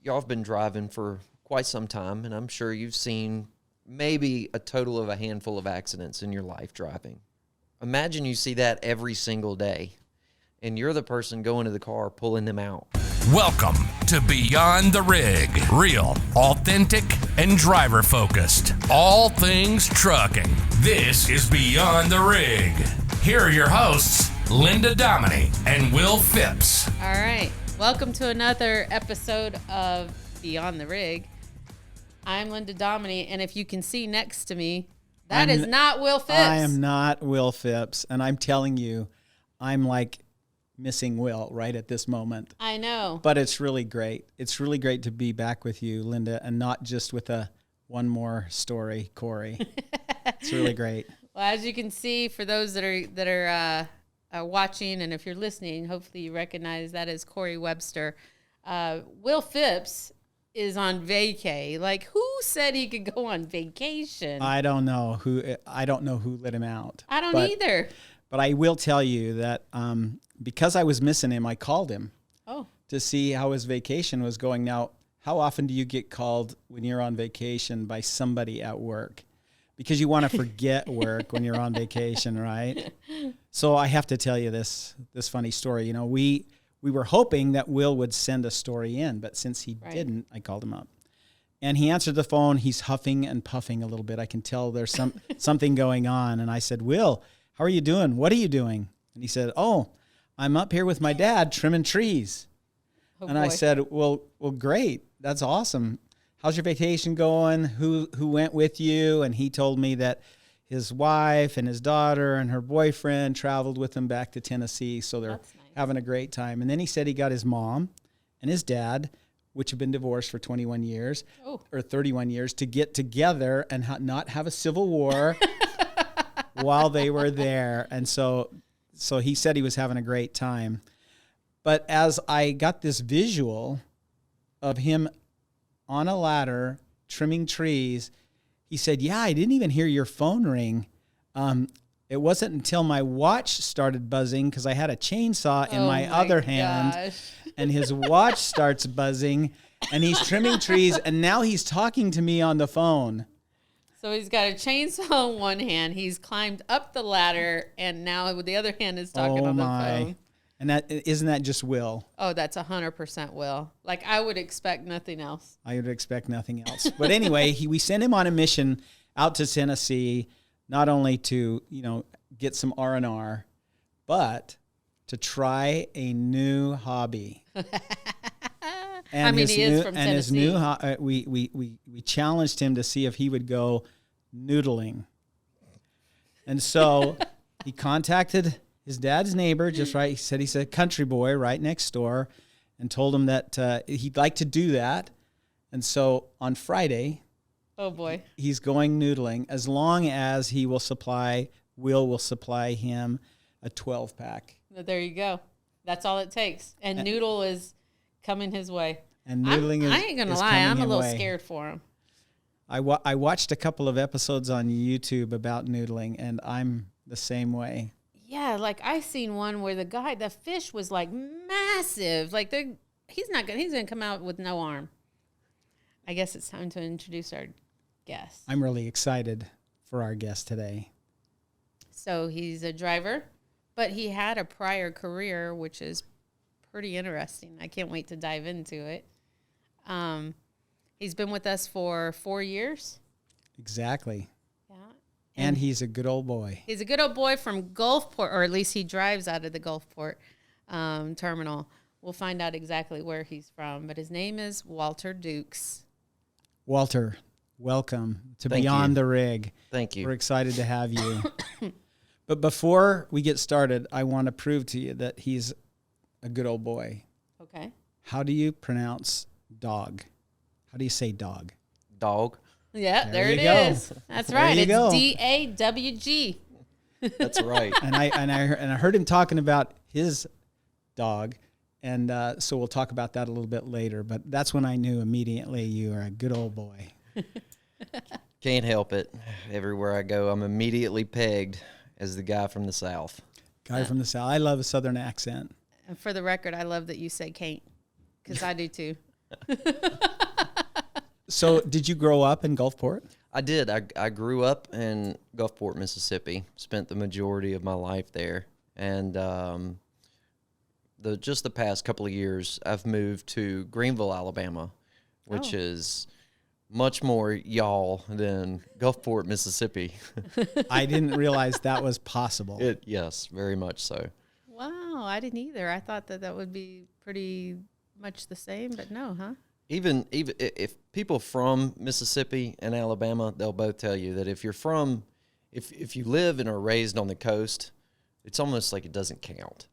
y'all have been driving for quite some time, and I'm sure you've seen maybe a total of a handful of accidents in your life driving. Imagine you see that every single day, and you're the person going to the car pulling them out. Welcome to Beyond the Rig. Real, authentic, and driver-focused. All things trucking. This is Beyond the Rig. Here are your hosts, Linda Domini and Will Phipps. All right. Welcome to another episode of Beyond the Rig. I'm Linda Domini, and if you can see next to me, that is not Will Phipps. I am not Will Phipps, and I'm telling you, I'm like missing Will right at this moment. I know. But it's really great. It's really great to be back with you, Linda, and not just with one more story, Corey. It's really great. Well, as you can see, for those that are watching, and if you're listening, hopefully you recognize that is Corey Webster. Will Phipps is on vacay. Like, who said he could go on vacation? I don't know who let him out. I don't either. But I will tell you that because I was missing him, I called him to see how his vacation was going. Now, how often do you get called when you're on vacation by somebody at work? Because you want to forget work when you're on vacation, right? So I have to tell you this funny story. You know, we were hoping that Will would send a story in, but since he didn't, I called him up. And he answered the phone. He's huffing and puffing a little bit. I can tell there's something going on. And I said, Will, how are you doing? What are you doing? And he said, I'm up here with my dad trimming trees. And boy. I said, well, great. That's awesome. How's your vacation going? Who went with you? And he told me that his wife and his daughter and her boyfriend traveled with him back to Tennessee. So they're having a great time. And then he said he got his mom and his dad, which have been divorced for 21 years or 31 years, to get together and not have a civil war while they were there. And so he said he was having a great time. But as I got this visual of him on a ladder trimming trees, he said, yeah, I didn't even hear your phone ring. It wasn't until my watch started buzzing because I had a chainsaw in my other hand, and his watch starts buzzing, and he's trimming trees, and now he's talking to me on the phone. So he's got a chainsaw in one hand, he's climbed up the ladder, and now with the other hand is talking on the phone. And isn't that just Will? Oh, that's 100% Will. Like, I would expect nothing else. I would expect nothing else. But anyway, we sent him on a mission out to Tennessee, not only to, get some R&R, but to try a new hobby. And he is from Tennessee. We challenged him to see if he would go noodling. And so he contacted his dad's neighbor, just right. He said he's a country boy right next door, and told him that he'd like to do that. And so on Friday, he's going noodling as long as Will will supply him a 12-pack. There you go. That's all it takes. And noodle is coming his way. And noodling I ain't gonna lie, I'm a little scared for him. I watched a couple of episodes on YouTube about noodling, and I'm the same way. Yeah, like I seen one where the fish was like massive. Like he's gonna come out with no arm. I guess it's time to introduce our guest. I'm really excited for our guest today. So he's a driver, but he had a prior career, which is pretty interesting. I can't wait to dive into it. He's been with us for 4 years. Exactly. Yeah. And he's a good old boy. He's a good old boy from Gulfport, or at least he drives out of the Gulfport terminal. We'll find out exactly where he's from, but his name is Walter Dukes. Walter, welcome to Beyond the Rig. Thank you. We're excited to have you. But before we get started, I want to prove to you that he's a good old boy. Okay. How do you pronounce dog? How do you say dog? Dog. Yeah, there it is. That's right. It's D-A-W-G. That's right. And I heard him talking about his dog, and so we'll talk about that a little bit later. But that's when I knew immediately you are a good old boy. Can't help it. Everywhere I go, I'm immediately pegged as the guy from the South. Guy from the South. I love a Southern accent. And for the record, I love that you say can't, because I do too. So did you grow up in Gulfport? I did. I grew up in Gulfport, Mississippi. Spent the majority of my life there, and just the past couple of years, I've moved to Greenville, Alabama, which is much more y'all than Gulfport, Mississippi. I didn't realize that was possible. Yes, very much so. Wow, I didn't either. I thought that would be pretty much the same, but no, huh? Even if people from Mississippi and Alabama, they'll both tell you that if you live and are raised on the coast, it's almost like it doesn't count.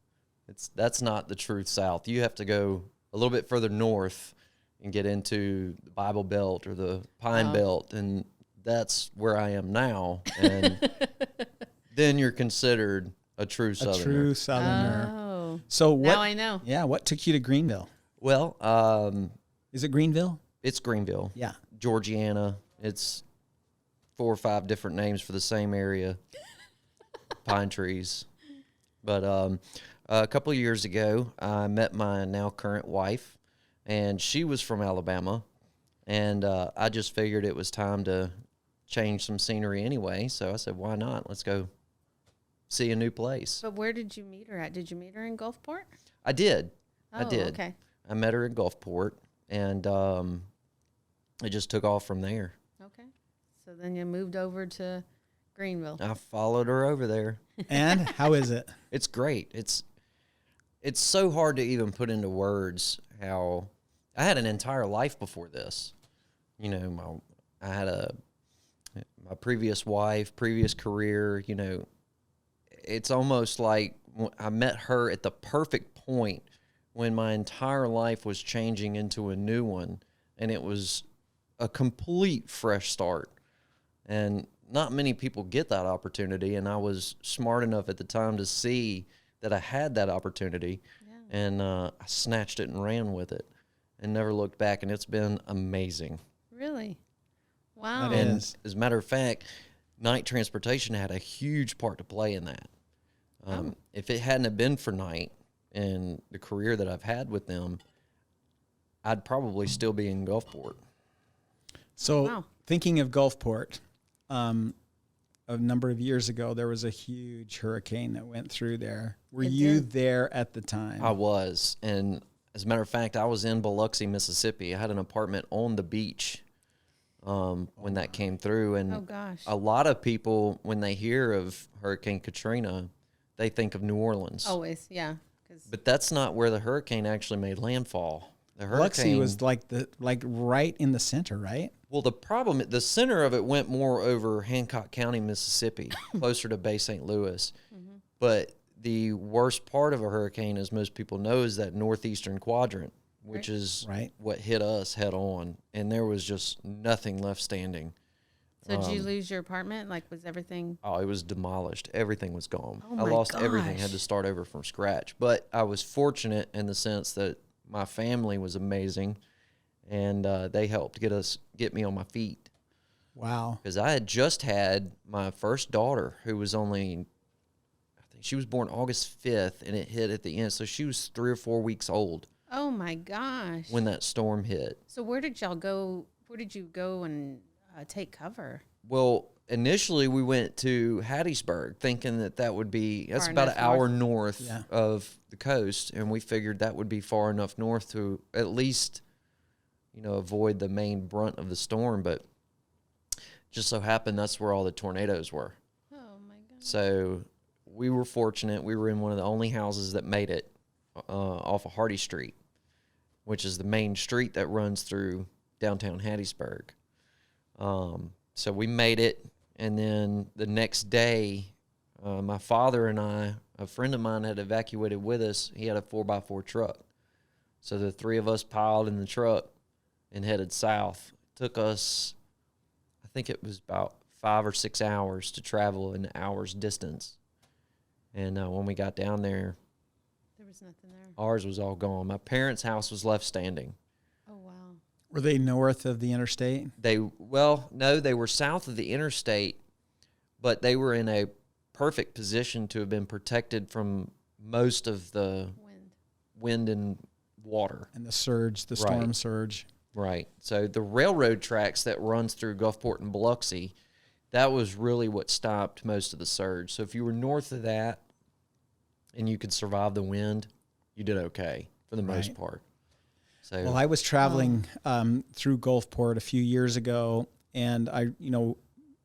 That's not the true South. You have to go a little bit further north and get into the Bible Belt or the Pine Belt, and that's where I am now. And then you're considered a true Southerner. A true Southerner. Oh, So what? now I know. Yeah, what took you to Greenville? Well, Is it Greenville? it's Greenville, Yeah. Georgiana. It's 4 or 5 different names for the same area. Pine trees. But a couple of years ago, I met my now current wife, and she was from Alabama, and I just figured it was time to change some scenery anyway. So I said, why not? Let's go see a new place. But where did you meet her at? Did you meet her in Gulfport? I did. Oh, I did. Okay. I met her in Gulfport, and it just took off from there. Okay. So then you moved over to Greenville. I followed her over there. And how is it? It's great. It's so hard to even put into words how I had an entire life before this. You know, I had my previous wife, previous career. You know, it's almost like I met her at the perfect point when my entire life was changing into a new one, and it was a complete fresh start. And not many people get that opportunity, and I was smart enough at the time to see that I had that opportunity, and I snatched it and ran with it and never looked back, and it's been amazing. Really? Wow. That And is. as a matter of fact, night transportation had a huge part to play in that. If it hadn't have been for night and the career that I've had with them, I'd probably still be in Gulfport. So Wow. thinking of Gulfport, a number of years ago, there was a huge hurricane that went through there. Were It you did. there at the time? I was, and as a matter of fact, I was in Biloxi, Mississippi. I had an apartment on the beach when that came through, and Oh, gosh. a lot of people, when they hear of Hurricane Katrina, they think of New Orleans. Always, yeah. 'Cause But that's not where the hurricane actually made landfall. The Biloxi hurricane was like right in the center, right? Well, the center of it went more over Hancock County, Mississippi, closer to Bay St. Louis. But the worst part of a hurricane, as most people know, is that northeastern quadrant, which is Right. what hit us head on. And there was just nothing left standing. so did you lose your apartment? Like, was everything? Oh, it was demolished. Everything was gone. Oh I my lost everything, gosh. had to start over from scratch. But I was fortunate in the sense that my family was amazing, and they helped get me on my feet. Wow. Because I had just had my first daughter, who was only, I think she was born August 5th, and it hit at the end. So she was 3 or 4 weeks old Oh my gosh. when that storm hit. So where did y'all go? Where did you go and take cover? Well, initially we went to Hattiesburg, thinking that would be, that's Far about an enough hour north. north Yeah. of the coast, and we figured that would be far enough north to at least, avoid the main brunt of the storm. But just so happened that's where all the tornadoes were. Oh my gosh. So we were fortunate. We were in one of the only houses that made it off of Hardy Street, which is the main street that runs through downtown Hattiesburg. So we made it, and then the next day, my father and a friend of mine had evacuated with us. He had a 4x4 truck. So the three of us piled in the truck and headed south. It took us, I think it was about 5 or 6 hours to travel an hour's distance. And when we got down there, There was nothing there. ours was all gone. My parents' house was left standing. Oh wow. Were they north of the interstate? No, they were south of the interstate, but they were in a perfect position to have been protected from most of the Wind. wind and water. And the surge, the storm surge. Right. So the railroad tracks that runs through Gulfport and Biloxi, that was really what stopped most of the surge. So if you were north of that and you could survive the wind, you did okay for the most part. So, well, I was traveling through Gulfport a few years ago, and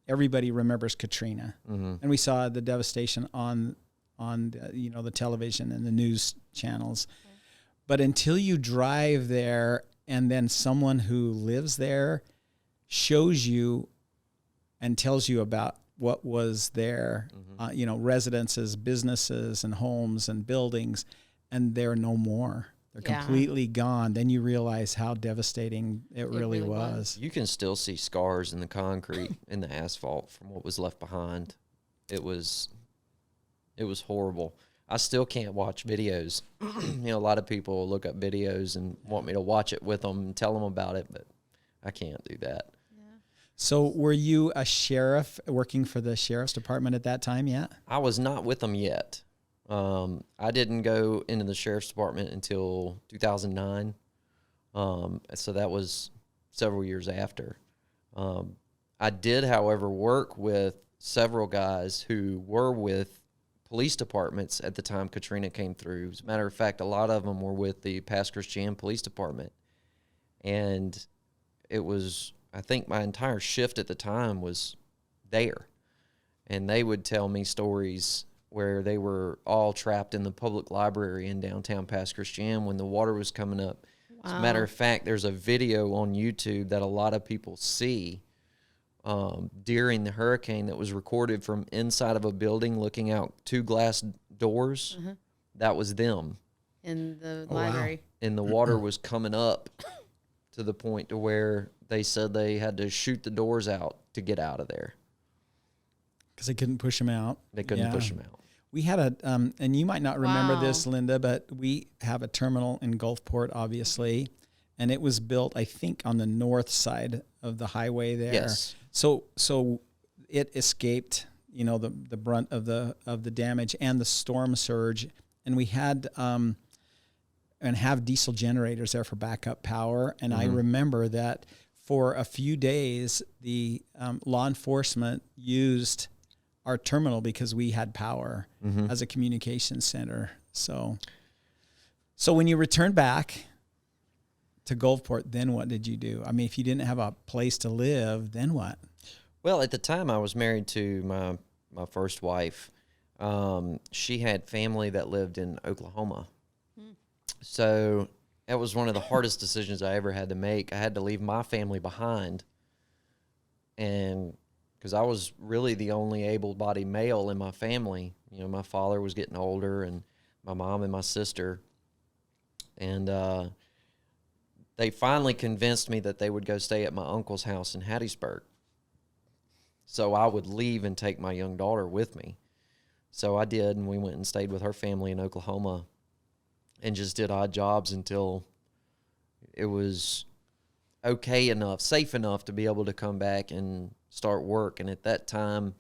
everybody remembers Katrina, and we saw the devastation on the television and the news channels. Okay. But until you drive there, and then someone who lives there shows you and tells you about what was there, residences, businesses, and homes and buildings, and they're no more. They're completely gone. Then you realize how devastating it really was. You can still see scars in the concrete, in the asphalt from what was left behind. It was horrible. I still can't watch videos. A lot of people look up videos and want me to watch it with them and tell them about it, but I can't do that. Yeah. So were you a sheriff working for the sheriff's department at that time yet? I was not with them yet. I didn't go into the sheriff's department until 2009. So that was several years after. I did, however, work with several guys who were with police departments at the time Katrina came through. As a matter of fact, a lot of them were with the Pass Christian Police Department. And it was, I think my entire shift at the time was there. And they would tell me stories where they were all trapped in the public library in downtown Pass Christian when the water was coming up. Wow. As a matter of fact, there's a video on YouTube that a lot of people see during the hurricane that was recorded from inside of a building looking out 2 glass doors. Mm-hmm. That was them. In the library. Wow. And the water was coming up to the point to where they said they had to shoot the doors out to get out of there. Because they couldn't push them out. They couldn't push them out. We had and you might not remember this, Linda, but we have a terminal in Gulfport, obviously, and it was built, I think, on the north side of the highway there. Yes. So it escaped, the brunt of the damage and the storm surge, and we had and have diesel generators there for backup power. And I remember that for a few days, the law enforcement used our terminal because we had power as a communications center. So when you returned back to Gulfport, then what did you do? I mean, if you didn't have a place to live, then what? Well, at the time I was married to my first wife. She had family that lived in Oklahoma. So that was one of the hardest decisions I ever had to make. I had to leave my family behind, and because I was really the only able-bodied male in my family. My father was getting older, and my mom and my sister. And they finally convinced me that they would go stay at my uncle's house in Hattiesburg. So I would leave and take my young daughter with me. So I did, and we went and stayed with her family in Oklahoma and just did odd jobs until it was okay enough, safe enough to be able to come back and start work. And at that time,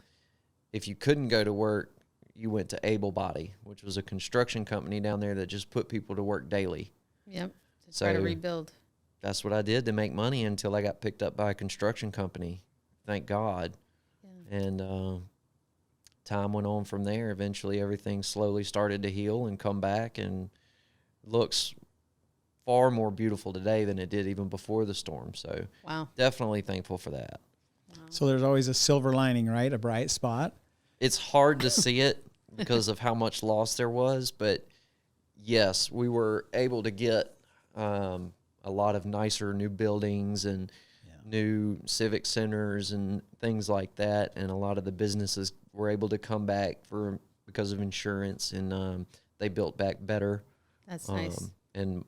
if you couldn't go to work, you went to Able Body, which was a construction company down there that just put people to work daily. Yep, to try to rebuild. That's what I did to make money until I got picked up by a construction company, thank God. Yeah. And time went on from there. Eventually, everything slowly started to heal and come back, and looks far more beautiful today than it did even before the storm. So definitely thankful for that. Wow. So there's always a silver lining, right? A bright spot. It's hard to see it because of how much loss there was, but yes, we were able to get a lot of nicer new buildings and new civic centers and things like that, and a lot of the businesses were able to come back because of insurance, and they built back better. That's nice. And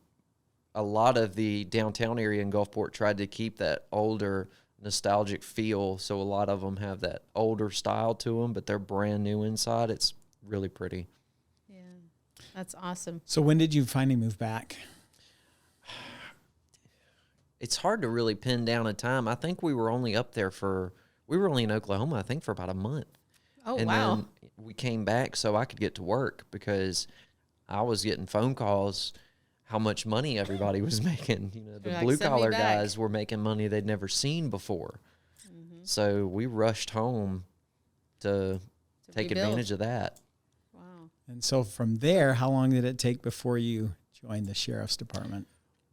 a lot of the downtown area in Gulfport tried to keep that older, nostalgic feel, so a lot of them have that older style to them, but they're brand new inside. It's really pretty. Yeah, that's awesome. So when did you finally move back? It's hard to really pin down a time. I think we were only in Oklahoma, I think, for about a month. Oh, and wow. then we came back so I could get to work, because I was getting phone calls how much money everybody was making. You know, the They're like, blue "Send me collar back." guys were making money they'd never seen before. So we rushed home to take rebuild. advantage of that. Wow. And so from there, how long did it take before you joined the sheriff's department?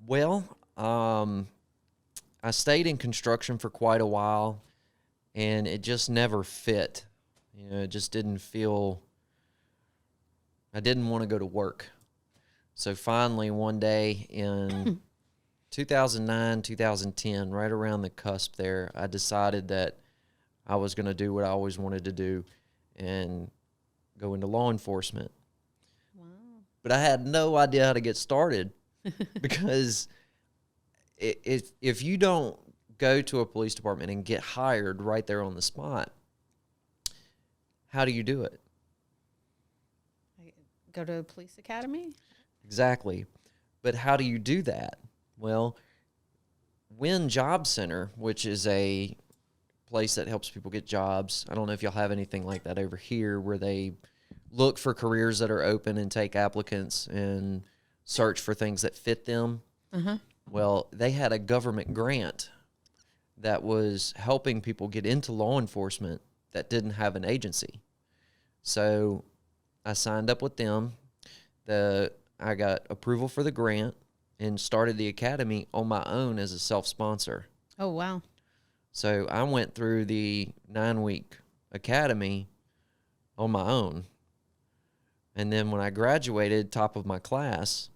Well, I stayed in construction for quite a while, and it just never fit. You know, it just didn't feel, I didn't want to go to work. So finally, one day in 2009, 2010, right around the cusp there, I decided that I was going to do what I always wanted to do and go into law enforcement. Wow. But I had no idea how to get started because if you don't go to a police department and get hired right there on the spot, how do you do it? Go to a police academy? Exactly. But how do you do that? Well, Win Job Center, which is a place that helps people get jobs. I don't know if y'all have anything like that over here where they look for careers that are open and take applicants and search for things that fit them. Uh-huh. Well, they had a government grant that was helping people get into law enforcement that didn't have an agency. So I signed up with them. I got approval for the grant and started the academy on my own as a self-sponsor. Oh, wow. So I went through the 9-week academy on my own. And then when I graduated, top of my class,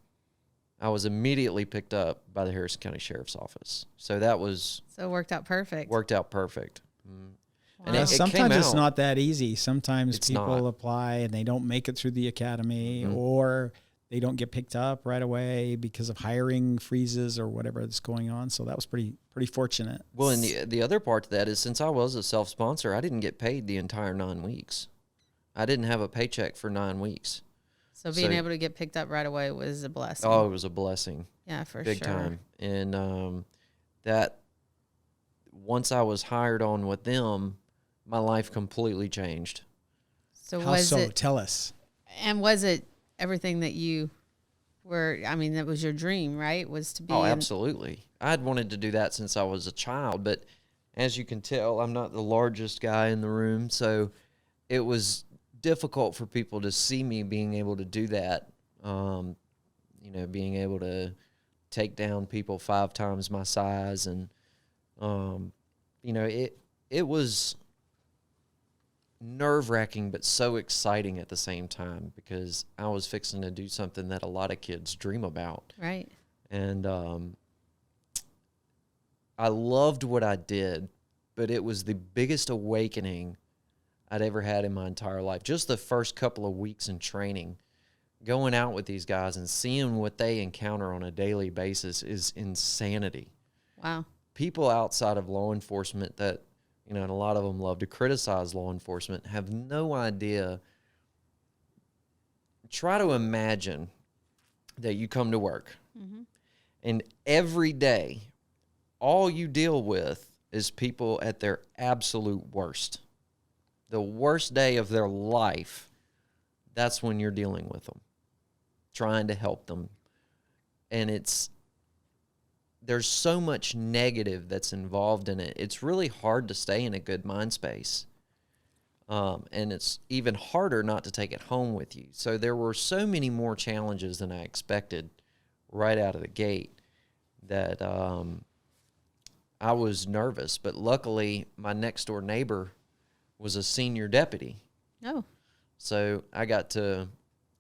I was immediately picked up by the Harrison County Sheriff's Office. So that was... So it worked out perfect. Worked out perfect. Mm. Wow. And it Sometimes came it's out. not that easy. Sometimes It's people not. apply and they don't make it through the academy, Mhm. or they don't get picked up right away because of hiring freezes or whatever that's going on. So that was pretty fortunate. Well, and the other part to that is since I was a self-sponsor, I didn't get paid the entire 9 weeks. I didn't have a paycheck for 9 weeks. So being able to get picked up right away was a blessing. Oh, it was a blessing. Yeah, for Big sure. time. And that once I was hired on with them, my life completely changed. So How was so? it, Tell us. and was it everything that you were, I mean, that was your dream, right? Was to be Oh, in- absolutely. I'd wanted to do that since I was a child, but as you can tell, I'm not the largest guy in the room, so it was difficult for people to see me being able to do that. You know, being able to take down people 5 times my size, and you know, it was nerve-wracking but so exciting at the same time because I was fixing to do something that a lot of kids dream about. Right. And I loved what I did, but it was the biggest awakening I'd ever had in my entire life. Just the first couple of weeks in training, going out with these guys and seeing what they encounter on a daily basis is insanity. Wow. People outside of law enforcement that, you know, and a lot of them love to criticize law enforcement, have no idea. Try to imagine that you come to work and every day, all you deal with is people at their absolute worst. The worst day of their life, that's when you're dealing with them, trying to help them. And there's so much negative that's involved in it. It's really hard to stay in a good mind space. And it's even harder not to take it home with you. So there were so many more challenges than I expected right out of the gate that I was nervous. But luckily, my next door neighbor was a senior deputy. Oh. So I got to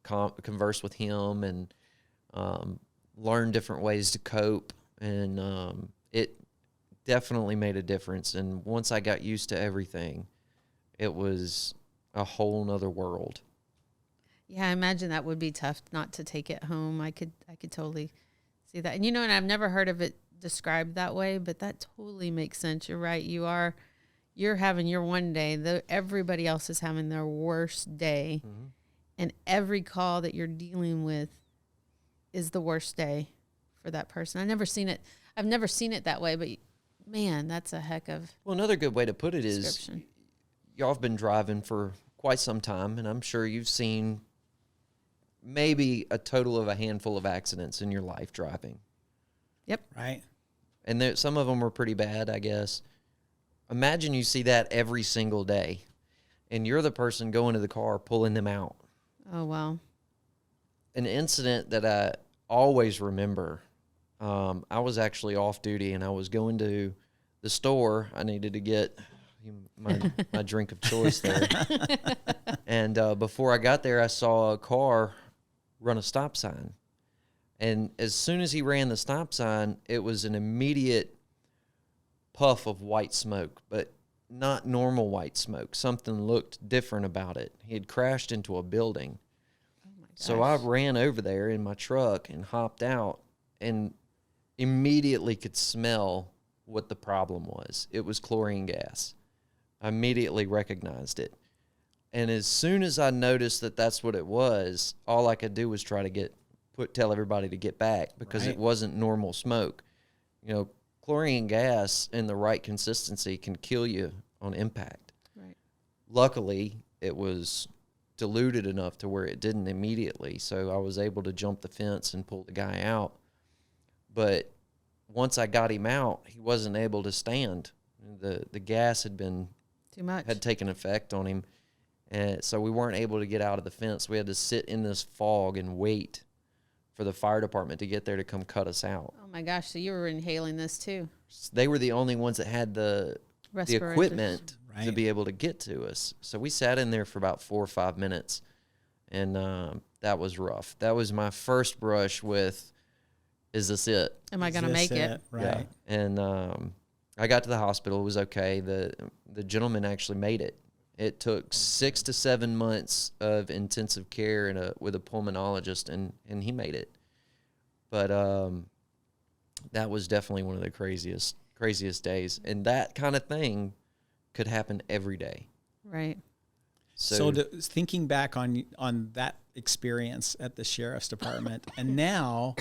converse with him and learn different ways to cope. And it definitely made a difference. And once I got used to everything, it was a whole nother world. Yeah, I imagine that would be tough not to take it home. I could totally see that. And you know, and I've never heard of it described that way, but that totally makes sense. You're right. You're having your one day. Everybody else is having their worst day. Mm-hmm. And every call that you're dealing with is the worst day for that person. I've never seen it that way, but man, that's a heck of Well, another good way to put it is y'all have been driving for quite some time, and I'm sure you've seen maybe a total of a handful of accidents in your life driving. Yep. Right. And some of them were pretty bad, I guess. Imagine you see that every single day, and you're the person going to the car pulling them out. Oh, wow. An incident that I always remember, I was actually off duty, and I was going to the store. I needed to get my drink of choice there. And before I got there, I saw a car run a stop sign. And as soon as he ran the stop sign, it was an immediate puff of white smoke, but not normal white smoke. Something looked different about it. He had crashed into a building. Oh my gosh. So I ran over there in my truck and hopped out and immediately could smell what the problem was. It was chlorine gas. I immediately recognized it. And as soon as I noticed that that's what it was, all I could do was try to tell everybody to get back because it wasn't normal smoke. You know, chlorine gas in the right consistency can kill you on impact. Right. Luckily, it was diluted enough to where it didn't immediately, so I was able to jump the fence and pull the guy out. But once I got him out, he wasn't able to stand. The gas had been too much, had taken effect on him, and so we weren't able to get out of the fence. We had to sit in this fog and wait for the fire department to get there to come cut us out. Oh my gosh! So you were inhaling this too? They were the only ones that had the equipment Right. to be able to get to us. So we sat in there for about 4 or 5 minutes, and that was rough. That was my first brush with, is this it? Am I going to make it? Right. Yeah. And I got to the hospital. It was okay. The gentleman actually made it. It took 6 to 7 months of intensive care with a pulmonologist, and he made it. But that was definitely one of the craziest days. And that kind of thing could happen every day. Right. So thinking back on that experience at the sheriff's department, and now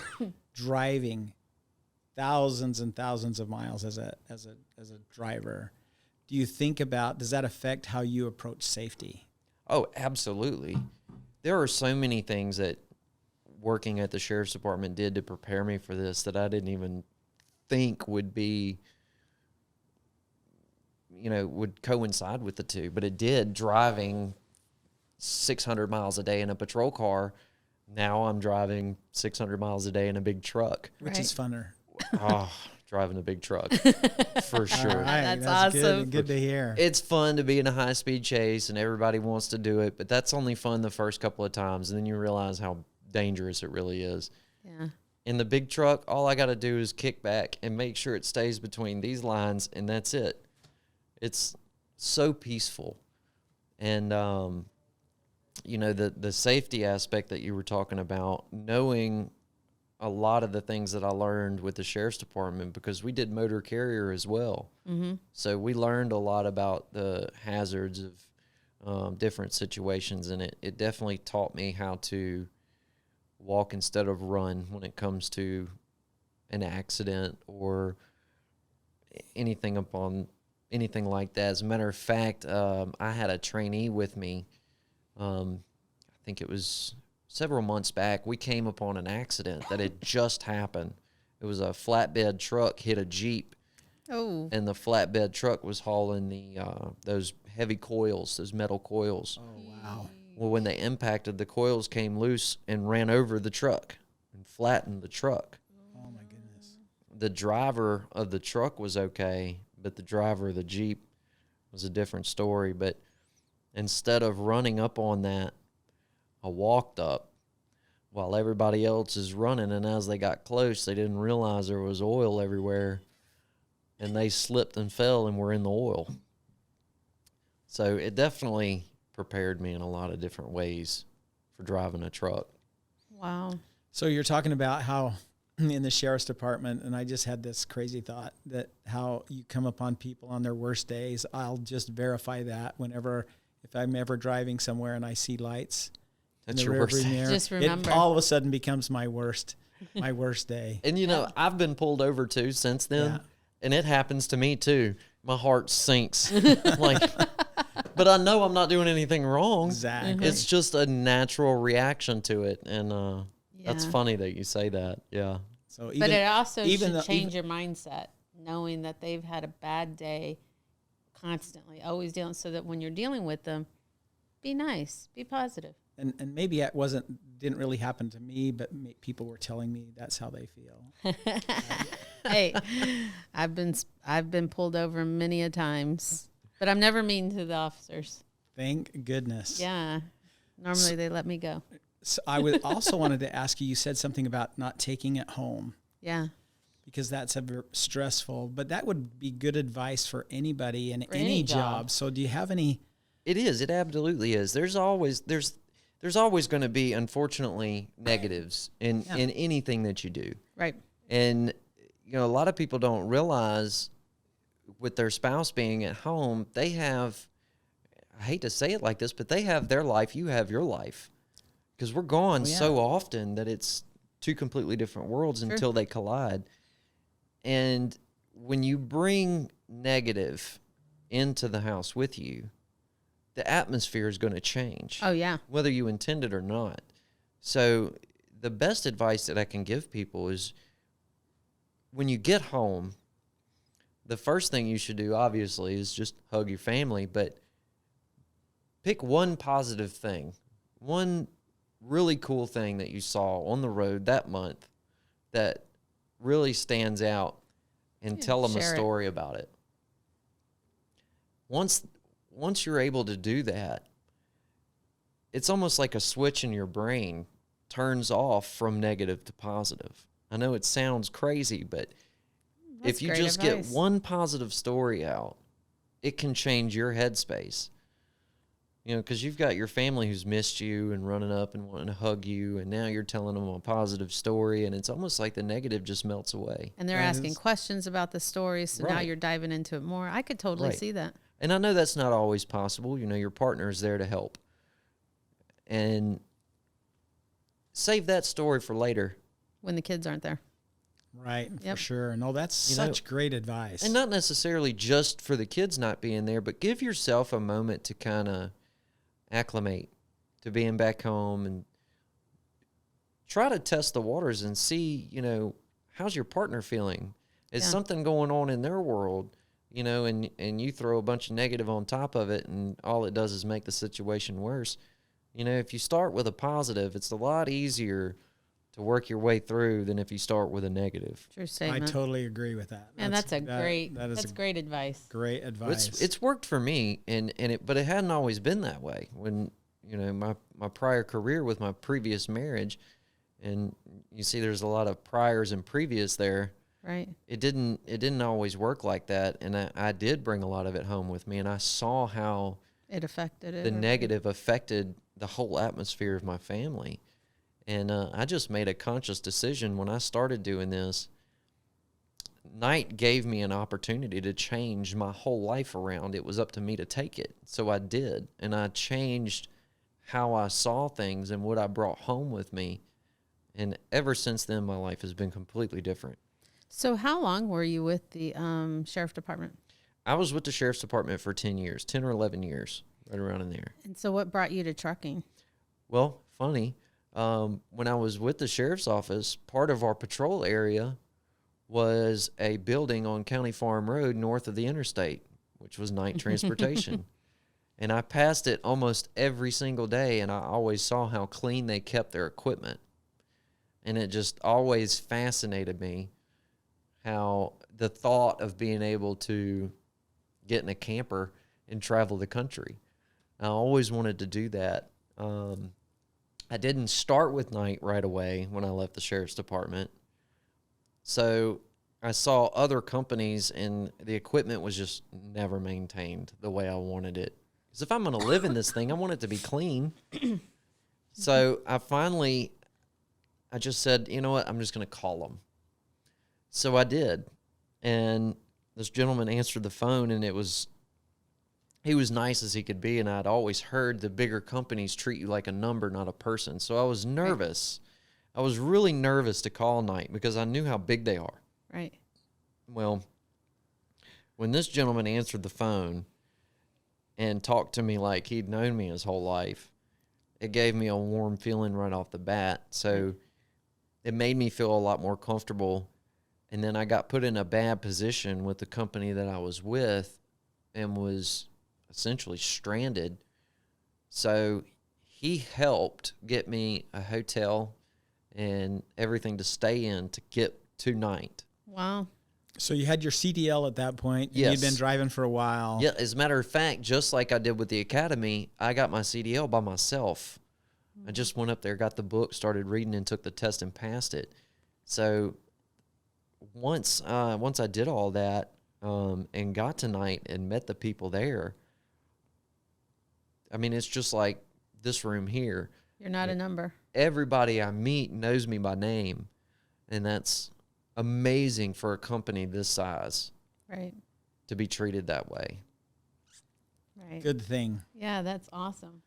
driving thousands and thousands of miles as a driver, do you think about, does that affect how you approach safety? Oh, absolutely. There are so many things that working at the sheriff's department did to prepare me for this that I didn't even think would be, would coincide with the two. But it did. Driving 600 miles a day in a patrol car, now I'm driving 600 miles a day in a big truck. Which is funner? Oh, driving a big truck, for sure. All right, That's awesome. Good to hear. It's fun to be in a high-speed chase, and everybody wants to do it, but that's only fun the first couple of times, and then you realize how dangerous it really is. Yeah. In the big truck, all I got to do is kick back and make sure it stays between these lines, and that's it. It's so peaceful. And, the safety aspect that you were talking about, knowing a lot of the things that I learned with the sheriff's department, because we did motor carrier as well. Mm-hmm. So we learned a lot about the hazards of different situations, and it definitely taught me how to walk instead of run when it comes to an accident or anything like that. As a matter of fact, I had a trainee with me. I think it was several months back. We came upon an accident that had just happened. It was a flatbed truck hit a Jeep. Oh. And the flatbed truck was hauling those heavy coils, those metal coils. Oh, wow. Well, when they impacted, the coils came loose and ran over the truck and flattened the truck. Oh, my goodness. The driver of the truck was okay, but the driver of the Jeep was a different story. But instead of running up on that, I walked up while everybody else is running, and as they got close, they didn't realize there was oil everywhere, and they slipped and fell and were in the oil. So it definitely prepared me in a lot of different ways for driving a truck. Wow. So you're talking about how in the sheriff's department, and I just had this crazy thought that how you come upon people on their worst days. I'll just verify that if I'm ever driving somewhere and I see lights. That's your worst day. Just remember. It all of a sudden becomes my worst day. And, I've been pulled over, too, since then, and it happens to me, too. My heart sinks. Like, but I know I'm not doing anything wrong. Exactly. It's just a natural reaction to it. And that's funny that you say that. Yeah. So even, but it also should though- change your mindset, knowing that they've had a bad day constantly, always dealing, so that when you're dealing with them, be nice, be positive. And maybe it didn't really happen to me, but people were telling me that's how they feel. Hey, I've been pulled over many a times, but I'm never mean to the officers. Thank goodness. Yeah. Normally they let me go. So I would also wanted to ask you, you said something about not taking it home. Yeah. Because that's stressful, but that would be good advice for anybody in For any job. So do you have any? It is. It absolutely is. There's always going to be, unfortunately, negatives in anything that you do. Right. And a lot of people don't realize, with their spouse being at home, they have, I hate to say it like this, but they have their life, you have your life. Because we're gone so often that it's two completely different worlds until they collide. And when you bring negative into the house with you, the atmosphere is going to change. Oh, yeah. Whether you intend it or not. So the best advice that I can give people is, when you get home, the first thing you should do, obviously, is just hug your family, but pick one positive thing, one really cool thing that you saw on the road that month that really stands out, and tell them a story about it. Once you're able to do that, it's almost like a switch in your brain turns off from negative to positive. I know it sounds crazy, but if you just get one positive story out, it can change your headspace. Because you've got your family who's missed you and running up and wanting to hug you, and now you're telling them a positive story, and it's almost like the negative just melts away. And they're asking questions about the story, so now you're diving into it more. I could totally see that. And I know that's not always possible. Your partner is there to help. And save that story for later. When the kids aren't there. Right, for sure. No, that's such great advice. And not necessarily just for the kids not being there, but give yourself a moment to kind of acclimate to being back home and try to test the waters and see, how's your partner feeling? Is something going on in their world, and you throw a bunch of negative on top of it, and all it does is make the situation worse. If you start with a positive, it's a lot easier to work your way through than if you start with a negative. True statement. I totally agree with that. And that's great advice. Great advice. It's worked for me, but it hadn't always been that way. When my prior career with my previous marriage, and you see there's a lot of priors and previous there. Right. It didn't always work like that, and I did bring a lot of it home with me, and I saw how it affected it. The negative affected the whole atmosphere of my family. And I just made a conscious decision when I started doing this. Night gave me an opportunity to change my whole life around. It was up to me to take it. So I did. And I changed how I saw things and what I brought home with me. And ever since then, my life has been completely different. So how long were you with the sheriff department? I was with the sheriff's department for 10 years, 10 or 11 years, right around in there. And so what brought you to trucking? Well, funny. When I was with the sheriff's office, part of our patrol area was a building on County Farm Road north of the interstate, which was night transportation. And I passed it almost every single day, and I always saw how clean they kept their equipment. And it just always fascinated me how the thought of being able to get in a camper and travel the country. I always wanted to do that. I didn't start with night right away when I left the sheriff's department. So I saw other companies, and the equipment was just never maintained the way I wanted it. Because if I'm going to live in this thing, I want it to be clean. So I just said, you know what, I'm just going to call them. So I did. And this gentleman answered the phone, and he was nice as he could be, and I'd always heard the bigger companies treat you like a number, not a person. So I was nervous. Right. I was really nervous to call night because I knew how big they are. Right. Well, when this gentleman answered the phone, and talked to me like he'd known me his whole life, it gave me a warm feeling right off the bat. So it made me feel a lot more comfortable. And then I got put in a bad position with the company that I was with and was essentially stranded. So he helped get me a hotel and everything to stay in to get to night. Wow. So you had your CDL at that point. And Yes. You'd been driving for a while. Yeah, as a matter of fact, just like I did with the academy, I got my CDL by myself. I just went up there, got the book, started reading, and took the test and passed it. So once I did all that and got to night and met the people there, I mean, it's just like this room here. You're not a number. Everybody I meet knows me by name, and that's amazing for a company this size, Right. to be treated that way. Right. Good thing. Yeah, that's awesome.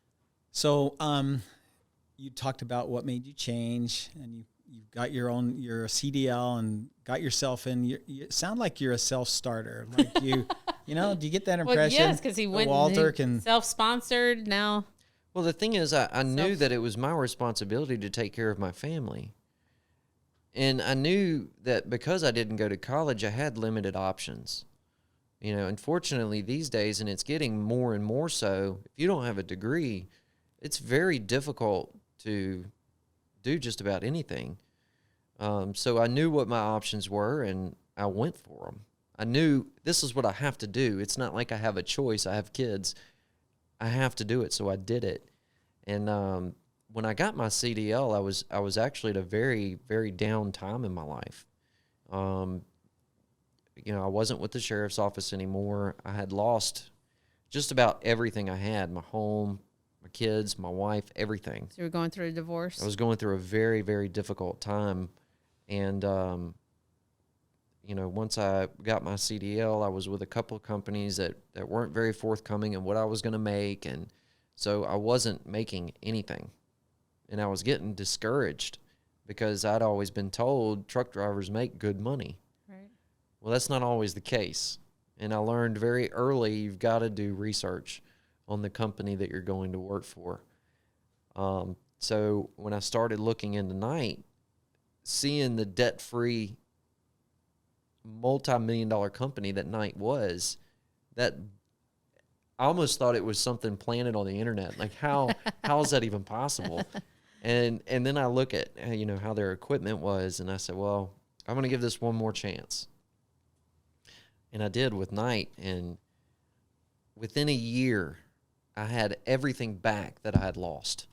So you talked about what made you change, and you got your CDL and got yourself in. You sound like you're a self-starter. Like you know, do you get that impression? Well, yes, because he went Walter can self-sponsored now. Well, the thing is, I knew that it was my responsibility to take care of my family. And I knew that because I didn't go to college, I had limited options. You know, unfortunately, these days, and it's getting more and more so, if you don't have a degree, it's very difficult to do just about anything. So I knew what my options were, and I went for them. I knew this is what I have to do. It's not like I have a choice. I have kids. I have to do it, so I did it. And when I got my CDL, I was actually at a very, very down time in my life. You know, I wasn't with the sheriff's office anymore. I had lost just about everything I had, my home, my kids, my wife, everything. So you were going through a divorce? I was going through a very, very difficult time. And, you know, once I got my CDL, I was with a couple of companies that weren't very forthcoming in what I was going to make. And so I wasn't making anything. And I was getting discouraged because I'd always been told truck drivers make good money. Right. Well, that's not always the case. And I learned very early you've got to do research on the company that you're going to work for. So when I started looking into night, seeing the debt-free multi-million-dollar company that Night was, that I almost thought it was something planted on the internet. Like how is that even possible? And then I look at, you know, how their equipment was, and I said, well, I'm going to give this one more chance. And I did with Night, and within a year, I had everything back that I had lost.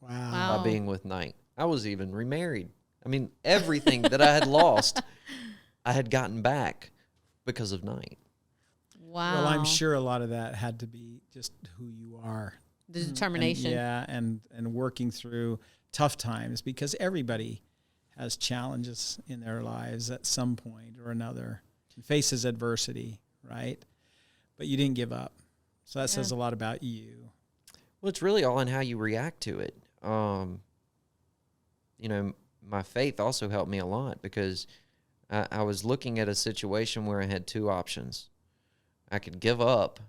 Wow. By being with Night. I was even remarried. I mean, everything that I had lost, I had gotten back because of Night. Wow. Well, I'm sure a lot of that had to be just who you are. The determination. And working through tough times, because everybody has challenges in their lives at some point or another, faces adversity, right? But you didn't give up. So that says a lot about you. Well, it's really all in how you react to it. You know, my faith also helped me a lot because I was looking at a situation where I had two options. I could give up,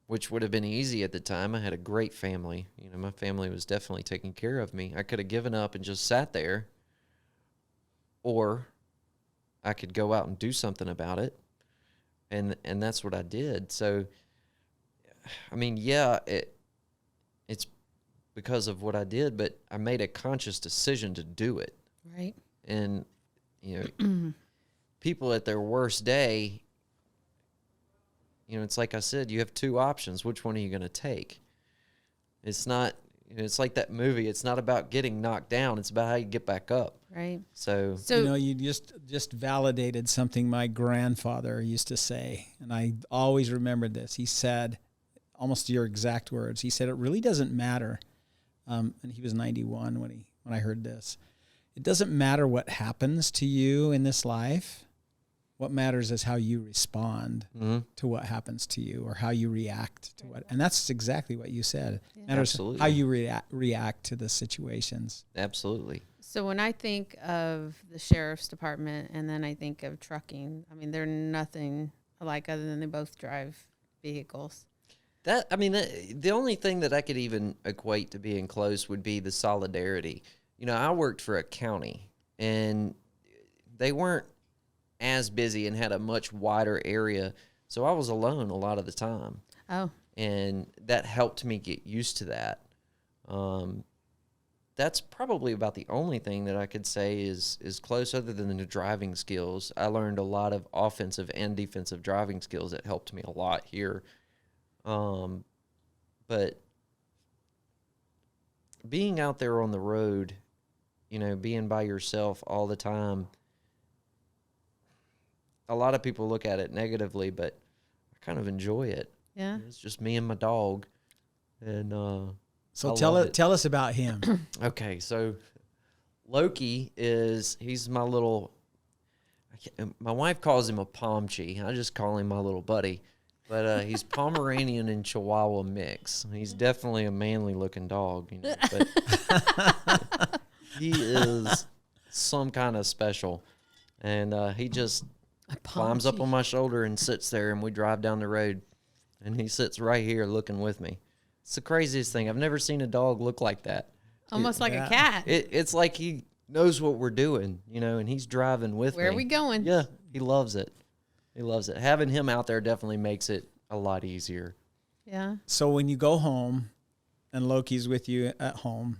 which would have been easy at the time. I had a great family. You know, my family was definitely taking care of me. I could have given up and just sat there, or I could go out and do something about it, and that's what I did. So, I mean, yeah, it's because of what I did, but I made a conscious decision to do it. Right. And, you know, people at their worst day, you know, it's like I said, you have two options. Which one are you going to take? It's not, you know, it's like that movie. It's not about getting knocked down. It's about how you get back up. Right. So You know, you just validated something my grandfather used to say, and I always remembered this. He said, almost your exact words, he said, it really doesn't matter. And he was 91 when I heard this. It doesn't matter what happens to you in this life. What matters is how you respond to what happens to you, or how you react to what. And that's exactly what you said. It matters Absolutely. how you react to the situations. absolutely. So when I think of the sheriff's department and then I think of trucking, I mean, they're nothing alike other than they both drive vehicles. The only thing that I could even equate to being close would be the solidarity. I worked for a county, and they weren't as busy and had a much wider area, so I was alone a lot of the time. Oh. And that helped me get used to that. That's probably about the only thing that I could say is close, other than the driving skills. I learned a lot of offensive and defensive driving skills that helped me a lot here. But being out there on the road, being by yourself all the time, a lot of people look at it negatively, but I kind of enjoy it. Yeah. It's just me and my dog. And so tell us about him. Okay, so Loki he's my little, my wife calls him a Pomchi. I just call him my little buddy. But he's Pomeranian and Chihuahua mix. He's definitely a manly looking dog, but he is some kind of special. And he just climbs up on my shoulder and sits there, and we drive down the road, and he sits right here looking with me. It's the craziest thing. I've never seen a dog look like that. Almost like a cat. It's like he knows what we're doing, and he's driving with me. Where are we going? Yeah, he loves it. He loves it. Having him out there definitely makes it a lot easier. Yeah. So when you go home and Loki's with you at home,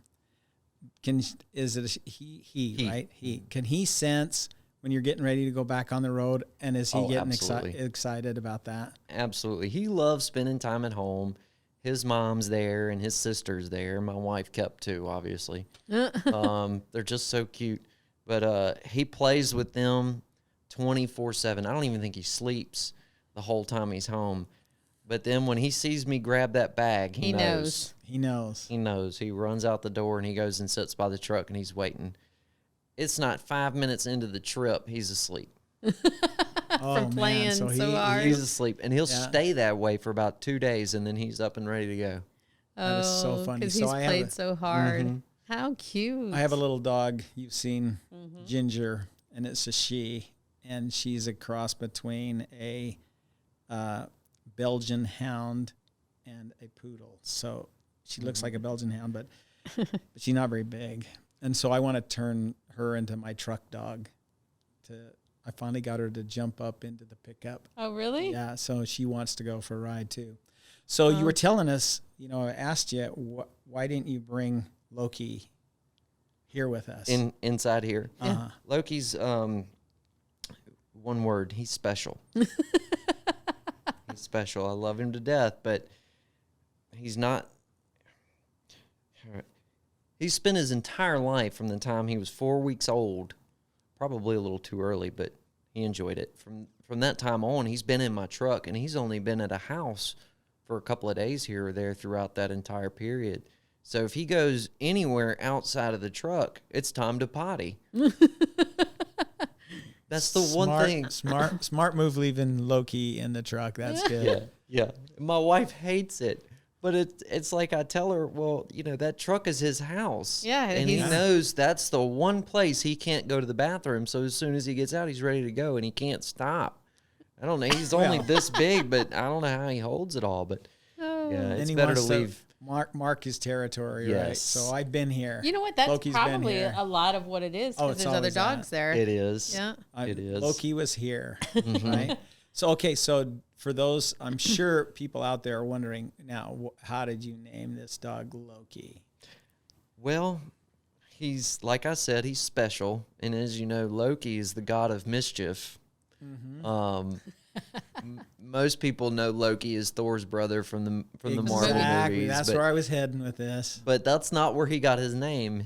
is it he, right? Can he sense when you're getting ready to go back on the road, and is he getting excited about that? Absolutely. He loves spending time at home. His mom's there and his sister's there. My wife kept too, obviously. They're just so cute. But he plays with them 24/7. I don't even think he sleeps the whole time he's home. But then when he sees me grab that bag, he knows. He knows. He knows. He runs out the door and he goes and sits by the truck and he's waiting. It's not 5 minutes into the trip, he's asleep. From playing so hard. He's asleep. And he'll stay that way for about 2 days, and then he's up and ready to go. That is so funny. Because he's played so hard. Mm-hmm. How cute. I have a little dog you've seen, Ginger, and it's a she. And she's a cross between a Belgian hound and a poodle. So she looks like a Belgian hound, but she's not very big. And so I want to turn her into my truck dog. I finally got her to jump up into the pickup. Oh, really? Yeah, so she wants to go for a ride too. So you were telling us, I asked you, why didn't you bring Loki here with us? Inside here. Uh-huh. Loki's... one word, he's special. He's special. I love him to death, but he's not. He spent his entire life from the time he was 4 weeks old, probably a little too early, but he enjoyed it. From that time on, he's been in my truck, and he's only been at a house for a couple of days here or there throughout that entire period. So if he goes anywhere outside of the truck, it's time to potty. That's the one thing. Smart move leaving Loki in the truck. That's good. Yeah. My wife hates it, but it's like I tell her, well, that truck is his house. Yeah. And he knows that's the one place he can't go to the bathroom. So as soon as he gets out, he's ready to go, and he can't stop. I don't know. He's only this big, but I don't know how he holds it all. But yeah, it's better to leave. Mark his territory, right? So I've been here. You know what? That's Loki's probably a lot of what it is, because there's other dogs there. It is. Yeah. It is. Loki was here, right? So, so for those, I'm sure people out there are wondering now, how did you name this dog Loki? Well, he's, like I said, he's special. And as you know, Loki is the god of mischief. Most people know Loki as Thor's brother from the Marvel movies. That's where I was heading with this. But that's not where he got his name.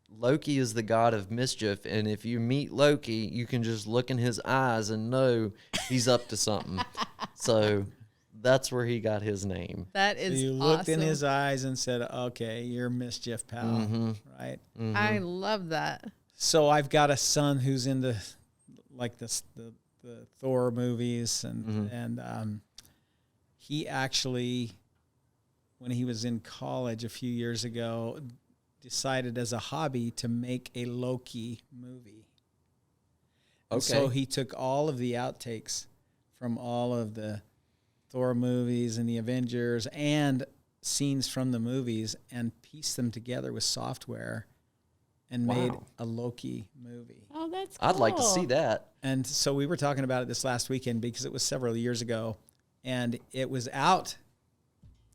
Loki is the god of mischief, and if you meet Loki, you can just look in his eyes and know he's up to something. So that's where he got his name. That is so you looked in his eyes and said, okay, you're mischief, pal. Right? Mm-hmm. I love that. So I've got a son who's into like the Thor movies, and he actually, when he was in college a few years ago, decided as a hobby to make a Loki movie. Okay. So he took all of the outtakes from all of the Thor movies and the Avengers and scenes from the movies and pieced them together with software and made a Loki movie. Oh, that's cool. I'd like to see that. And so we were talking about it this last weekend because it was several years ago, and it was out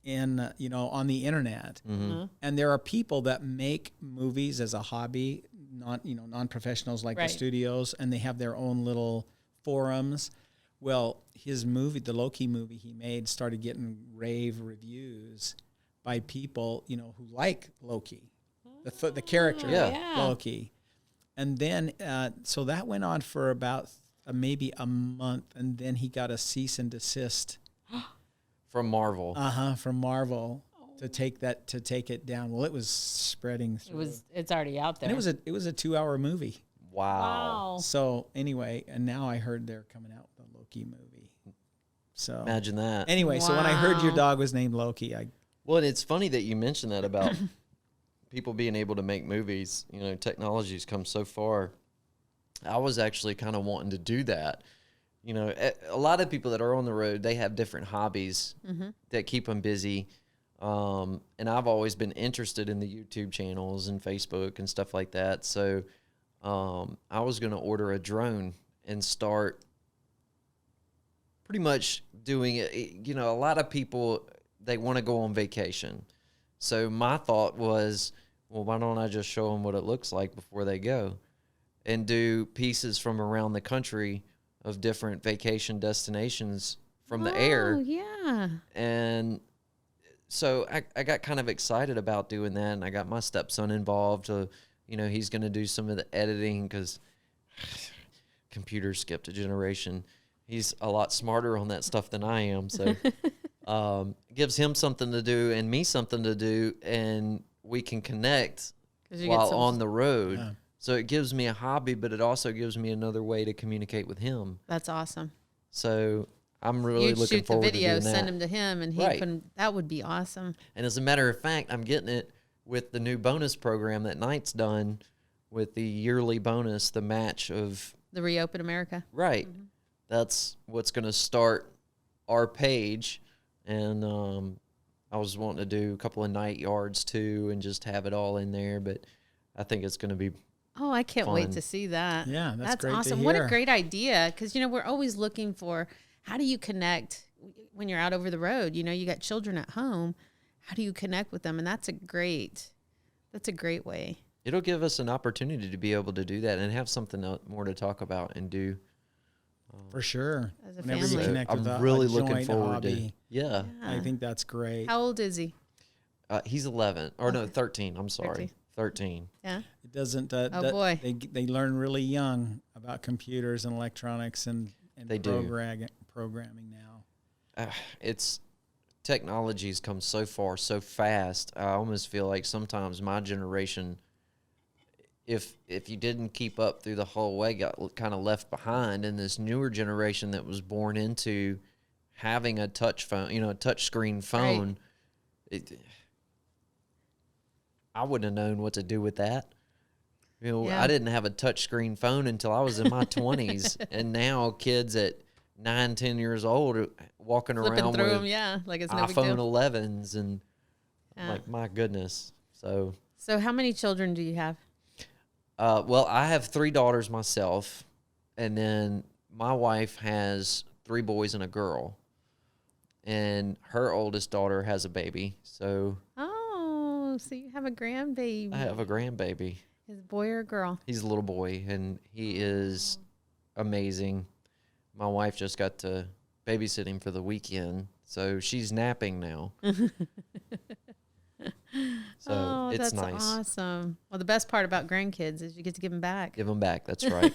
in on the internet. And there are people that make movies as a hobby, non-professionals like the studios, and they have their own little forums. Well, his movie, the Loki movie he made, started getting rave reviews by people who like Loki, the character Loki. And then so that went on for about maybe a month, and then he got a cease and desist from Marvel. From Marvel to take it down. Well, it was spreading through. It's already out there. And it was a 2-hour movie. Wow. So anyway, and now I heard they're coming out with a Loki movie. So imagine that. Anyway, so when I heard your dog was named Loki, well, and it's funny that you mentioned that about people being able to make movies. Technology's come so far. I was actually kind of wanting to do that. A lot of people that are on the road, they have different hobbies that keep them busy. And I've always been interested in the YouTube channels and Facebook and stuff like that. So I was going to order a drone and start pretty much doing it. A lot of people, they want to go on vacation. So my thought was, well, why don't I just show them what it looks like before they go and do pieces from around the country of different vacation destinations from the air. Oh, yeah. And so I got kind of excited about doing that, and I got my stepson involved. He's going to do some of the editing because computers skipped a generation. He's a lot smarter on that stuff than I am, so gives him something to do and me something to do, and we can connect while on the road. Yeah. So it gives me a hobby, but it also gives me another way to communicate with him. That's awesome. So I'm really looking forward to doing that. You'd shoot the video, send them to him, and that would be awesome. And as a matter of fact, I'm getting it with the new bonus program that Knight's done with the yearly bonus, the match of... The Reopen America. Right. Mm-hmm. That's what's going to start our page. And I was wanting to do a couple of night yards, too, and just have it all in there. But I think it's going to be... Oh, I can't wait to see that. Yeah, that's great awesome. To hear. What a great idea. Because, we're always looking for, how do you connect when you're out over the road? You got children at home. How do you connect with them? And that's a great way. It'll give us an opportunity to be able to do that and have something more to talk about and do. For sure. As a Whenever family. you connect with I'm really looking joint forward hobby, to. Yeah. I think that's great. How old is he? He's 11. Or no, 13. I'm sorry. 13. Yeah. It doesn't. Boy. They learn really young about computers and electronics and programming now. It's technology's come so far so fast. I almost feel like sometimes my generation, if you didn't keep up through the whole way, got kind of left behind. And this newer generation that was born into having a touch phone, a touch screen phone, I wouldn't have known what to do with that. I didn't have a touch screen phone until I was in my 20s. And now kids at 9, 10 years old are walking Flipping around through with them, like it's no iPhone big deal. 11s. And I'm like, my goodness. So how many children do you have? Well, I have 3 daughters myself. And then my wife has 3 boys and a girl. And her oldest daughter has a baby. So you have a grandbaby. I have a grandbaby. Is it a boy or a girl? He's a little boy, and he is amazing. My wife just got to babysit him for the weekend, so she's napping now. So it's that's nice. Awesome. Well, the best part about grandkids is you get to give them back. Give them back. That's right.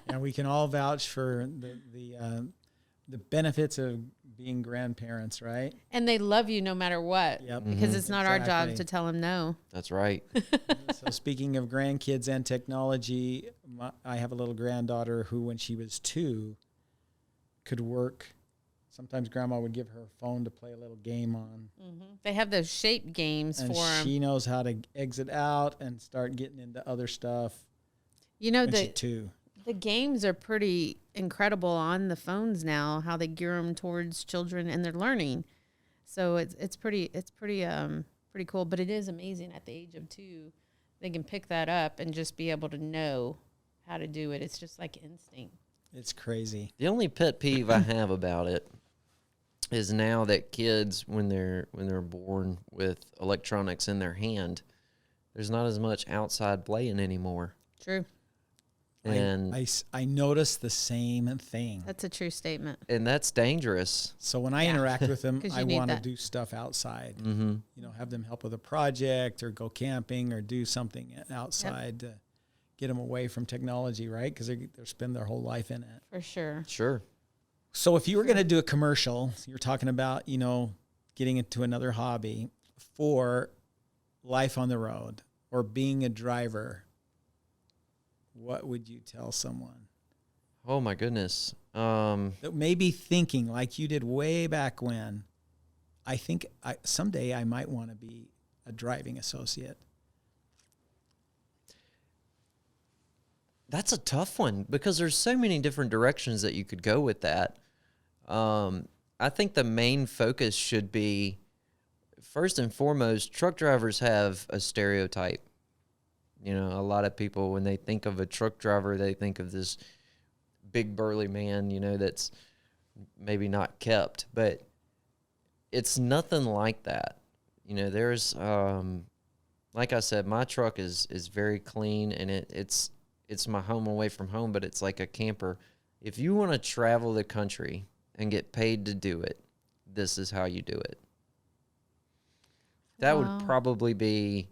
And we can all vouch for the benefits of being grandparents, right? And they love you no matter what. Yep. Because it's not our job to tell them no. That's right. So speaking of grandkids and technology, I have a little granddaughter who, when she was 2, could work. Sometimes Grandma would give her a phone to play a little game on. Mm-hmm. They have those shape games and for them. She knows how to exit out and start getting into other stuff. She's she's 2. the games are pretty incredible on the phones now, how they gear them towards children and their learning. So it's pretty cool, but it is amazing at the age of 2, they can pick that up and just be able to know how to do it. It's just like instinct. It's crazy. The only pet peeve I have about it is now that kids, when they're born with electronics in their hand, there's not as much outside playing anymore. True. And I noticed the same thing. That's a true statement. And that's dangerous. So when I interact with them, 'Cause I you need want to that. do stuff outside. Mm-hmm. You know, have them help with a project or go camping or do something outside to get them away from technology, right? Because they spend their whole life in it. For sure. Sure. So if you were going to do a commercial, you're talking about, you know, getting into another hobby for life on the road or being a driver, what would you tell someone Oh my goodness. that may be thinking like you did way back when? I think someday I might want to be a driving associate. That's a tough one because there's so many different directions that you could go with that. I think the main focus should be, first and foremost, truck drivers have a stereotype. You know, a lot of people, when they think of a truck driver, they think of this big burly man, you know, that's maybe not kept, but it's nothing like that. You know, there's, like I said, my truck is very clean, and it's my home away from home, but it's like a camper. If you want to travel the country and get paid to do it, this is how you do it. That would probably be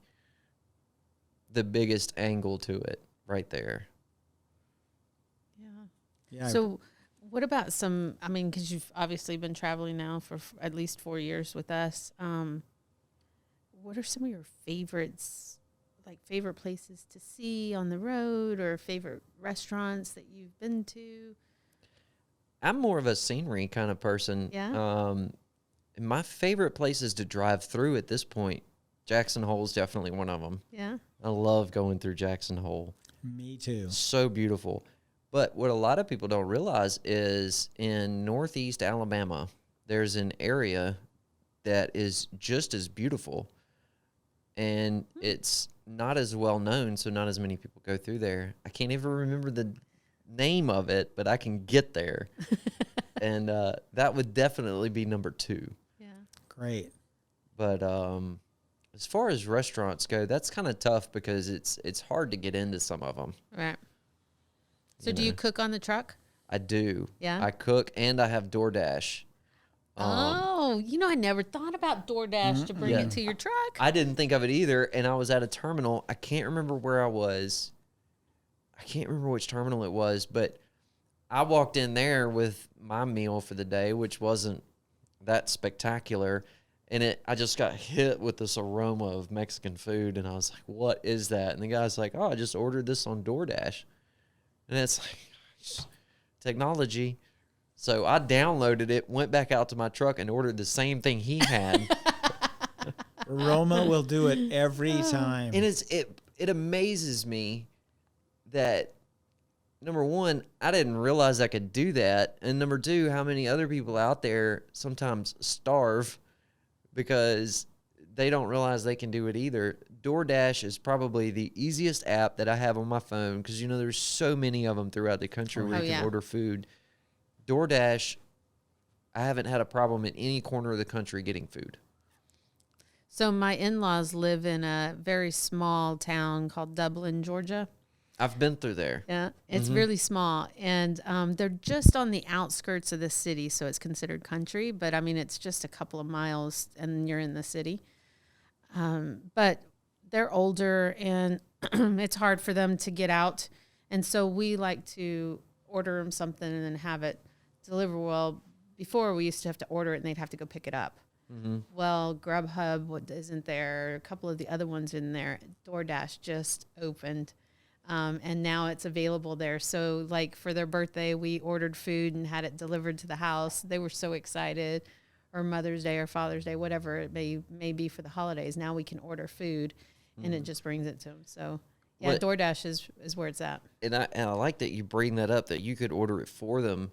the biggest angle to it right there. Yeah. So what about because you've obviously been traveling now for at least 4 years with us. What are some of your favorites, like favorite places to see on the road or favorite restaurants that you've been to? I'm more of a scenery kind of person. Yeah. My favorite places to drive through at this point, Jackson Hole is definitely one of them. Yeah. I love going through Jackson Hole. Me too. So beautiful. But what a lot of people don't realize is in northeast Alabama, there's an area that is just as beautiful, and it's not as well known, so not as many people go through there. I can't even remember the name of it, but I can get there. And that would definitely be number 2. Yeah. Great. But as far as restaurants go, that's kind of tough because it's hard to get into some of them. Right. So do you cook on the truck? I do. Yeah? I cook, and I have DoorDash. I never thought about DoorDash to bring it to your truck. I didn't think of it either, and I was at a terminal. I can't remember where I was. I can't remember which terminal it was, but I walked in there with my meal for the day, which wasn't that spectacular, and I just got hit with this aroma of Mexican food, and I was like, what is that? And the guy's like, oh, I just ordered this on DoorDash. And it's like technology. So I downloaded it, went back out to my truck, and ordered the same thing he had. Aroma will do it every time. And it amazes me that, number one, I didn't realize I could do that. And number 2, how many other people out there sometimes starve because they don't realize they can do it either. DoorDash is probably the easiest app that I have on my phone because, there's so many of them throughout the country where you can order food. DoorDash, I haven't had a problem in any corner of the country getting food. So my in-laws live in a very small town called Dublin, Georgia. I've been through there. Yeah, it's really small, and they're just on the outskirts of the city, so it's considered country. But it's just a couple of miles, and you're in the city. But they're older, and it's hard for them to get out, and so we like to order them something and then have it delivered. Well, before we used to have to order it, and they'd have to go pick it up. Well, Grubhub isn't there. A couple of the other ones in there. DoorDash just opened. And now it's available there. So, like, for their birthday, we ordered food and had it delivered to the house. They were so excited. Or Mother's Day or Father's Day, whatever it may be for the holidays. Now we can order food, and it just brings it to them. So, Yeah, DoorDash is where it's at. And I like that you bring that up, that you could order it for them.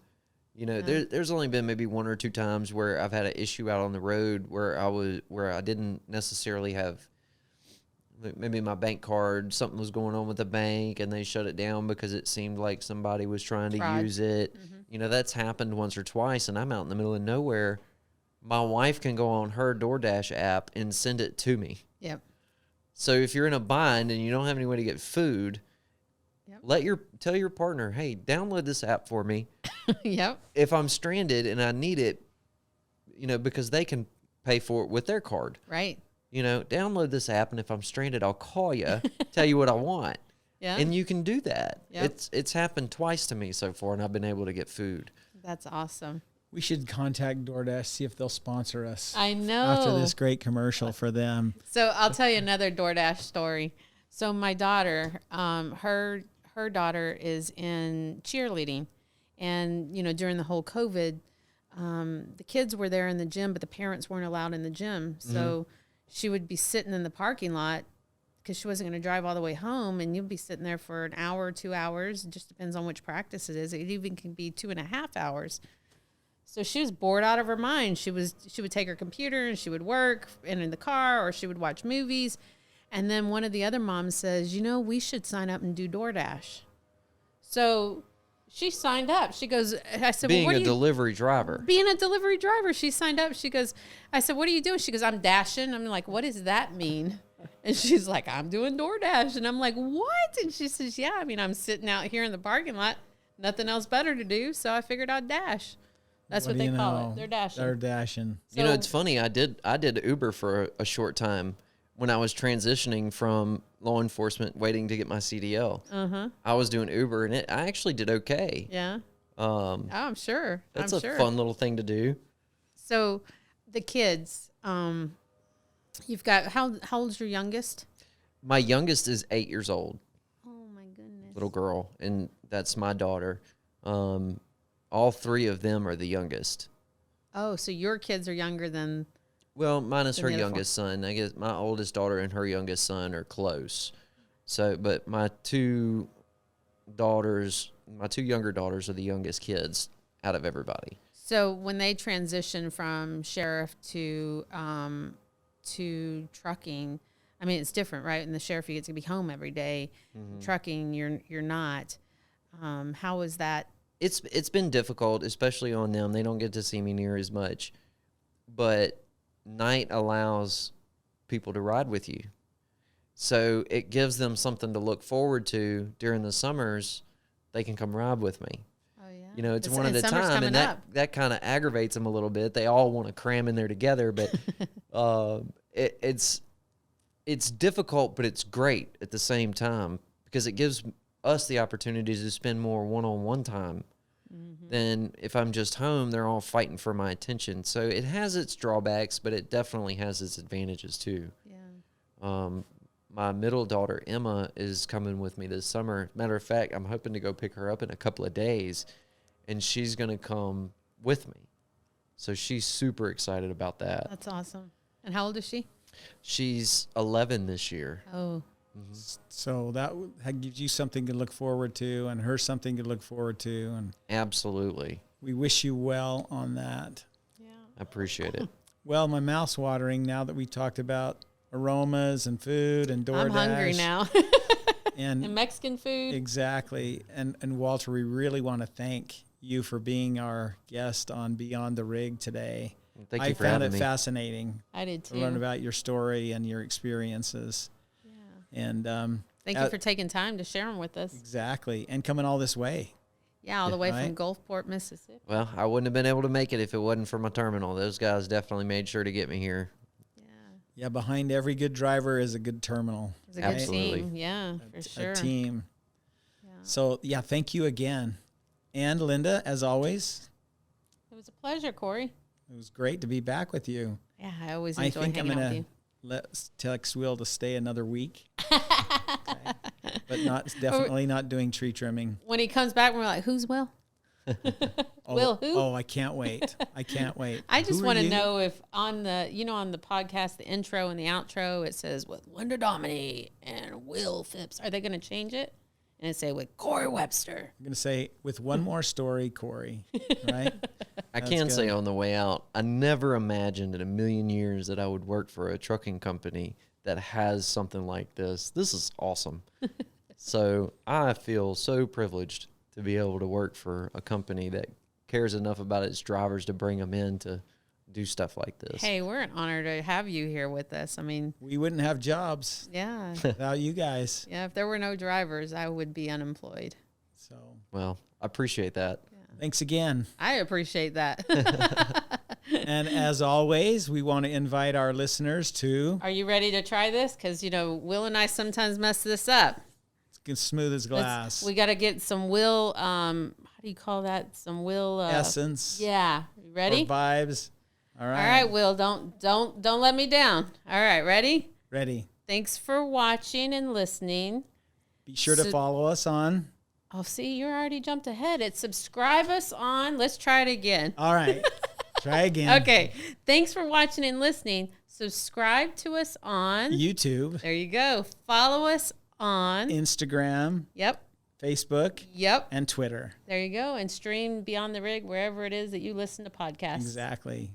You know, there's only been maybe 1 or 2 times where I've had an issue out on the road where I didn't necessarily have maybe my bank card, something was going on with the bank and they shut it down because it seemed like somebody was trying to use it. Mm-hmm. You know, that's happened once or twice, and I'm out in the middle of nowhere. My wife can go on her DoorDash app and send it to me. Yep. So if you're in a bind and you don't have any way to get food, tell your partner, hey, download this app for me. Yep. If I'm stranded and I need it, you know, because they can pay for it with their card. Right. You know, download this app, and if I'm stranded, I'll call you, tell you what I want. Yeah. And you can do that. Yep. It's happened twice to me so far, and I've been able to get food. That's awesome. We should contact DoorDash, see if they'll sponsor us. I know. After this great commercial for them. So I'll tell you another DoorDash story. So my daughter, her daughter is in cheerleading. And, you know, during the whole COVID, the kids were there in the gym, but the parents weren't allowed in the gym. So she would be sitting in the parking lot because she wasn't going to drive all the way home. And you'd be sitting there for an hour, 2 hours. It just depends on which practice it is. It even can be 2.5 hours. So she was bored out of her mind. She would take her computer and she would work and in the car, or she would watch movies. And then one of the other moms says, you know, we should sign up and do DoorDash. So she signed up. She goes, I said, being well, a delivery driver. Being a delivery driver. She signed up. She goes, I said, what are you doing? She goes, I'm dashing. I'm like, what does that mean? And she's like, I'm doing DoorDash. And I'm like, what? And she says, yeah, I mean, I'm sitting out here in the parking lot, nothing else better to do. So I figured I'd dash. That's what they call it. They're dashing. They're dashing. So, you know, it's funny. I did Uber for a short time when I was transitioning from law enforcement, waiting to get my CDL. I was doing Uber, and I actually did okay. Yeah. I'm sure. That's a fun little thing to do. So, the kids. You've got how old's your youngest? My youngest is 8 years old. Oh my goodness. Little girl, and that's my daughter. All 3 of them are the youngest. Oh, so your kids are younger than... Well, minus her youngest son. I guess my oldest daughter and her youngest son are close. So, but my 2 younger daughters are the youngest kids out of everybody. So when they transition from sheriff to trucking, I mean, it's different, right? In the sheriff, you get to be home every day. Trucking, you're not. How is that? It's been difficult, especially on them. They don't get to see me near as much. But night allows people to ride with you. So it gives them something to look forward to during the summers. They can come ride with me. Oh, yeah. You know, it's one at a time, and that kind of aggravates them a little bit. They all want to cram in there together, but it's difficult, but it's great at the same time because it gives us the opportunity to spend more one-on-one time than if I'm just home. They're all fighting for my attention. So it has its drawbacks, but it definitely has its advantages too. Yeah. My middle daughter, Emma, is coming with me this summer. Matter of fact, I'm hoping to go pick her up in a couple of days, and she's going to come with me. So she's super excited about that. That's awesome. And how old is she? She's 11 this year. Oh. So that gives you something to look forward to, and her something to look forward to. And absolutely. We wish you well on that. Yeah. I appreciate it. Well, my mouth's watering now that we talked about aromas and food and DoorDash. I'm hungry now. and Mexican food. Exactly. And Walter, we really want to thank you for being our guest on Beyond the Rig today. Thank you for having me. I found it fascinating. I did too. To learn about your story and your experiences. And thank you for taking time to share them with us. Exactly. And coming all this way. Yeah, all the way from Gulfport, Mississippi. Well, I wouldn't have been able to make it if it wasn't for my terminal. Those guys definitely made sure to get me here. Yeah, behind every good driver is a good terminal. It's a good team. Yeah, for sure. A team. Yeah. So, thank you again. And Linda, as always. It was a pleasure, Corey. It was great to be back with you. Yeah, I always enjoy hanging out with you. Let's text Will to stay another week. Okay. But definitely not doing tree trimming. When he comes back, we're like, who's Will? Will, who? Oh, I can't wait. I can't wait. I just Who want are to you? know if on the, on the podcast, the intro and the outro, it says with Linda Dominy and Will Phipps. Are they going to change it? And it say with Corey Webster. I'm going to say with one more story, Corey, right? I That's can say good. on the way out, I never imagined in a million years that I would work for a trucking company that has something like this. This is awesome. So I feel so privileged to be able to work for a company that cares enough about its drivers to bring them in to do stuff like this. Hey, we're an honor to have you here with us. I mean, We wouldn't have jobs yeah. without you guys. Yeah, if there were no drivers, I would be unemployed. So Well, I appreciate that. thanks again. I appreciate that. And as always, we want to invite our listeners to Are you ready to try this? Because, Will and I sometimes mess this up. it's smooth as glass. We got to get some Will, how do you call that? Some Will. Essence. Yeah. You Or ready? vibes. All right. All right, Will, don't let me down. All right, ready? Ready. Thanks for watching and listening. Be sure to So- follow us on. Oh, see, you're already jumped ahead. It's subscribe us on. Let's try it again. All right. Try again. Okay. Thanks for watching and listening. Subscribe to us on. YouTube, There you go. Follow us on. Instagram, Yep. Facebook, Yep. and Twitter. There you go. And stream Beyond the Rig wherever it is that you listen to podcasts. Exactly.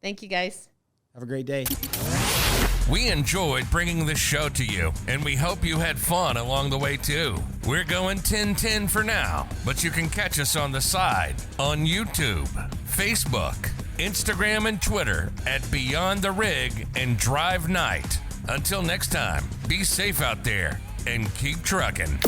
Thank you, guys. Have a great day. We enjoyed bringing this show to you, and we hope you had fun along the way too. We're going 10-10 for now, but you can catch us on the side on YouTube, Facebook, Instagram, and Twitter at Beyond the Rig and Drive Night. Until next time, be safe out there and keep trucking.